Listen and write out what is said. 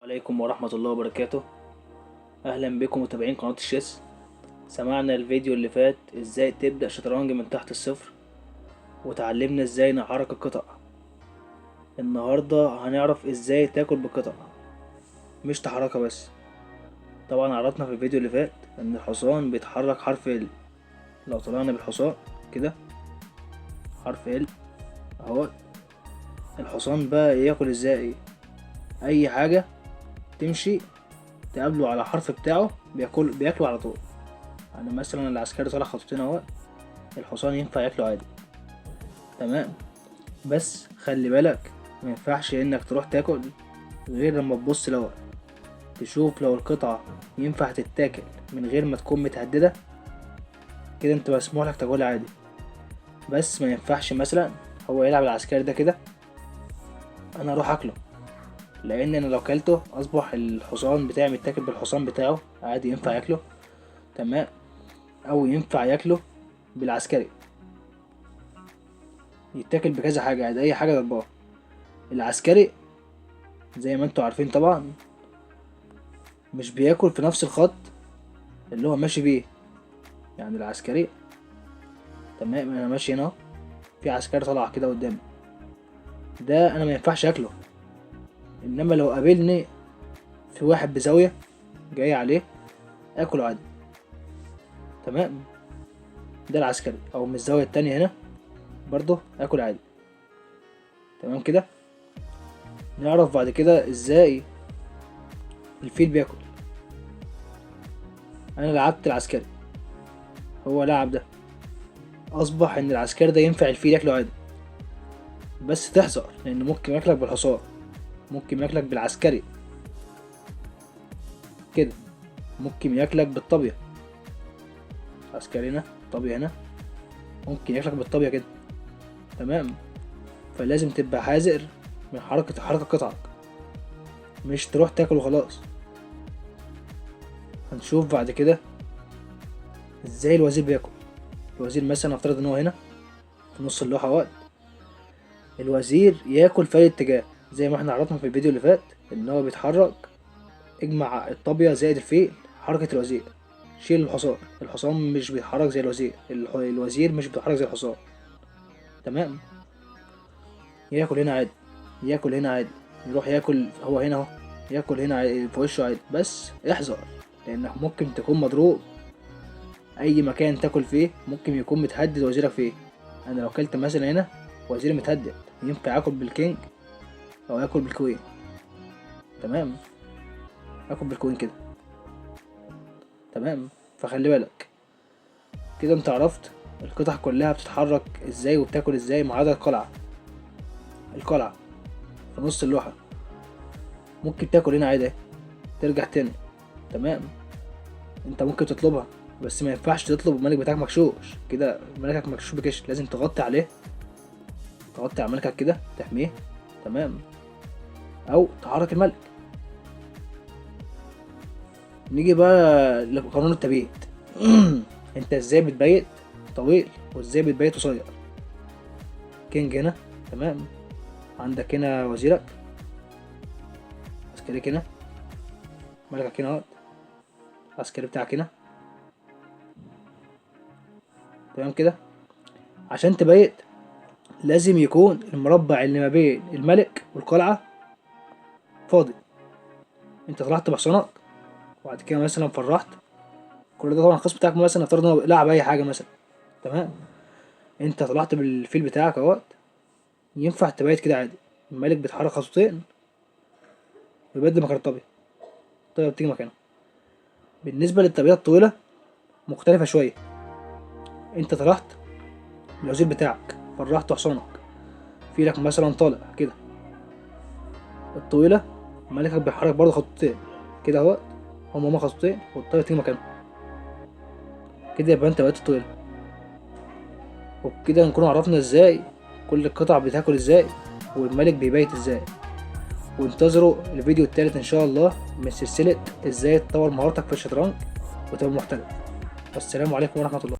عليكم ورحمة الله وبركاته. أهلا بكم متابعين قناة الشيس. سمعنا الفيديو اللي فات ازاي تبدأ شطرنج من تحت الصفر، وتعلمنا ازاي نحرك القطع. النهاردة هنعرف ازاي تاكل بالقطع، مش تحركها بس. طبعا عرفنا في الفيديو اللي فات ان الحصان بيتحرك حرف ال. لو طلعنا بالحصان كده حرف ال اهو، الحصان بقى ياكل ازاي؟ اي حاجة تمشي تقابله على حرف بتاعه بياكله على طول. يعني مثلا العسكري طالع خطوتين اهو، الحصان ينفع ياكله عادي. تمام، بس خلي بالك مينفعش انك تروح تاكل غير لما تبص لو تشوف لو القطعة ينفع تتاكل من غير ما تكون متهددة. كده انت مسموح لك تاكلها عادي، بس ما ينفعش مثلا هو يلعب العسكري ده كده انا اروح اكله، لان انا لو كلته اصبح الحصان بتاعي متاكل بالحصان بتاعه عادي. ينفع ياكله تمام، او ينفع ياكله بالعسكري، يتاكل بكذا حاجة عادي، اي حاجة ضربها. العسكري زي ما انتوا عارفين طبعا مش بياكل في نفس الخط اللي هو ماشي بيه. يعني العسكري تمام، انا ماشي هنا في عسكري طلع كده قدامي، ده انا ما ينفعش اكله. انما لو قابلني في واحد بزاوية جاي عليه اكله عادي. تمام، ده العسكري. او من الزاوية التانية هنا برضه اكل عادي. تمام كده. نعرف بعد كده ازاي الفيل بياكل. انا لعبت العسكري، هو لعب ده، اصبح ان العسكري ده ينفع الفيل ياكله عادي. بس تحذر لان ممكن ياكلك بالحصان، ممكن ياكلك بالعسكري كده، ممكن ياكلك بالطابية. عسكري هنا طابية هنا، ممكن ياكلك بالطابية كده. تمام، فلازم تبقى حذر من حركة قطعك، مش تروح تاكل وخلاص. هنشوف بعد كده ازاي الوزير بياكل. الوزير مثلا افترض ان هو هنا في نص اللوحة وقت الوزير ياكل في اي اتجاه، زي ما احنا عرفنا في الفيديو اللي فات ان هو بيتحرك. اجمع الطابية زائد الفيل حركة الوزير، شيل الحصان. الحصان مش بيتحرك زي الوزير، الوزير مش بيتحرك زي الحصان. تمام، ياكل هنا عادي، ياكل هنا عادي، يروح ياكل هو هنا اهو، ياكل هنا عادي في وشه عادي. بس احذر لانك ممكن تكون مضروب. اي مكان تاكل فيه ممكن يكون متهدد وزيرك فيه. انا لو كلت مثلا هنا وزيري متهدد، ينفع اكل بالكينج او اكل بالكوين. تمام، اكل بالكوين كده. تمام، فخلي بالك كده. انت عرفت القطع كلها بتتحرك ازاي وبتاكل ازاي ما عدا القلعة. القلعة في نص اللوحة ممكن تاكل هنا عادي، ترجع تاني. تمام، انت ممكن تطلبها بس ما ينفعش تطلب الملك بتاعك مكشوش كده. ملكك مكشوش بكش، لازم تغطي عليه، تغطي على ملكك كده تحميه. تمام، او تحرك الملك. نيجي بقى لقانون التبييت. انت ازاي بتبيت طويل وازاي بتبيت قصير. كينج هنا تمام، عندك هنا وزيرك، عسكريك هنا، ملكك هنا اهوت، العسكري بتاعك هنا. تمام كده. عشان تبيت لازم يكون المربع اللي ما بين الملك والقلعة فاضي. انت طلعت بحصانك وبعد كده مثلا فرحت، كل ده طبعا الخصم بتاعك مثلا افترض انه لعب اي حاجة مثلا. تمام، انت طلعت بالفيل بتاعك اهوت، ينفع تبيت كده عادي. الملك بيتحرك خطوتين ويبدل مكان الطابية، الطابية بتيجي مكانه. بالنسبة للطابيات الطويلة مختلفة شوية. انت طلعت بالوزير بتاعك، فرحت حصانك، فيلك مثلا طالع كده، الطويلة ملكك بيتحرك برضه خطوتين كده اهوت، هما خطوتين والطابية بتيجي مكانه كده، يبقى انت بقيت الطويلة. وبكده نكون عرفنا ازاي كل القطع بتاكل ازاي والملك بيبيت ازاي. وانتظروا الفيديو التالت ان شاء الله من سلسلة ازاي تطور مهارتك في الشطرنج وتبقى محترف. والسلام عليكم ورحمة الله.